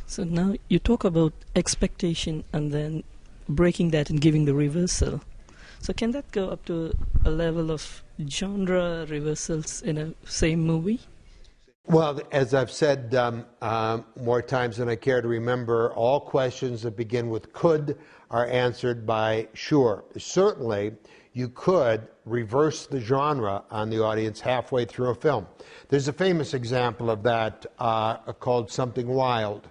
So now you talk about expectation and then breaking that and giving the reversal. So can that go up to a level of genre reversals in a same movie? Well, as I've said more times than I care to remember, all questions that begin with could are answered by sure. Certainly, you could reverse the genre on the audience halfway through a film. There's a famous example of that called Something Wild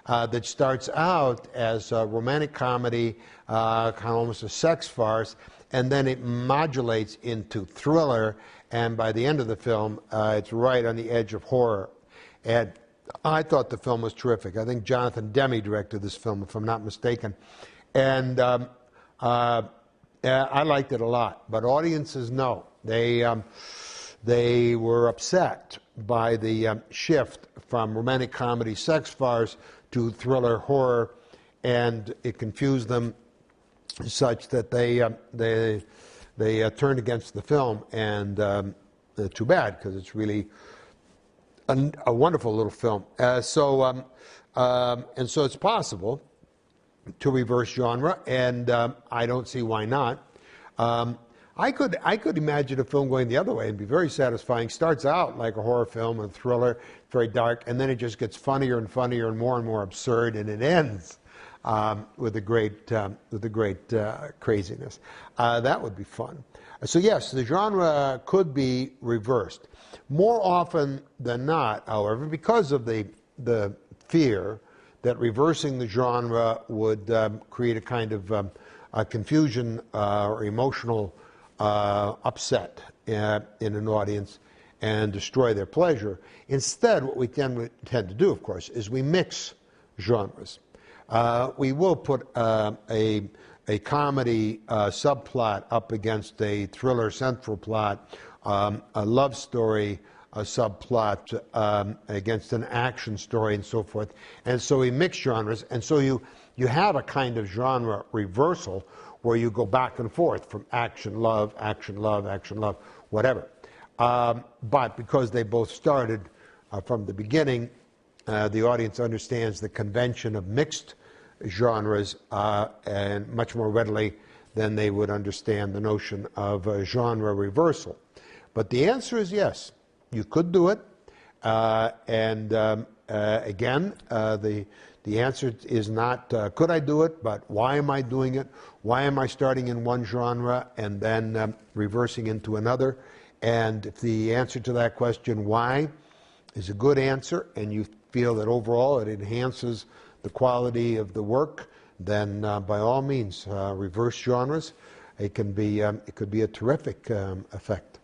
that starts out as a romantic comedy, kind of almost a sex farce, and then it modulates into thriller, and by the end of the film, it's right on the edge of horror. And I thought the film was terrific. I think Jonathan Demme directed this film, if I'm not mistaken. And I liked it a lot, but audiences, no. They were upset by the shift from romantic comedy sex farce to thriller horror, and it confused them such that they turned against the film, and too bad, because it's really a wonderful little film. And so it's possible to reverse genre, and I don't see why not. I could imagine a film going the other way and be very satisfying. Starts out like a horror film, a thriller, very dark, and then it just gets funnier and funnier and more absurd, and it ends with a great craziness. That would be fun. So yes, the genre could be reversed. More often than not, however, because of the fear that reversing the genre would create a kind of confusion or emotional upset in an audience and destroy their pleasure. Instead, what we tend to do, of course, is we mix genres. We will put a comedy subplot up against a thriller central plot, a love story subplot against an action story, and so forth. And so we mix genres, and so you have a kind of genre reversal where you go back and forth from action, love, whatever. But because they both started from the beginning, the audience understands the convention of mixed genres and much more readily than they would understand the notion of genre reversal. But the answer is yes, you could do it. Again, the answer is not could I do it, but why am I doing it? Why am I starting in one genre and then reversing into another? And if the answer to that question, why, is a good answer, and you feel that overall it enhances the quality of the work, then by all means reverse genres. It could be a terrific effect.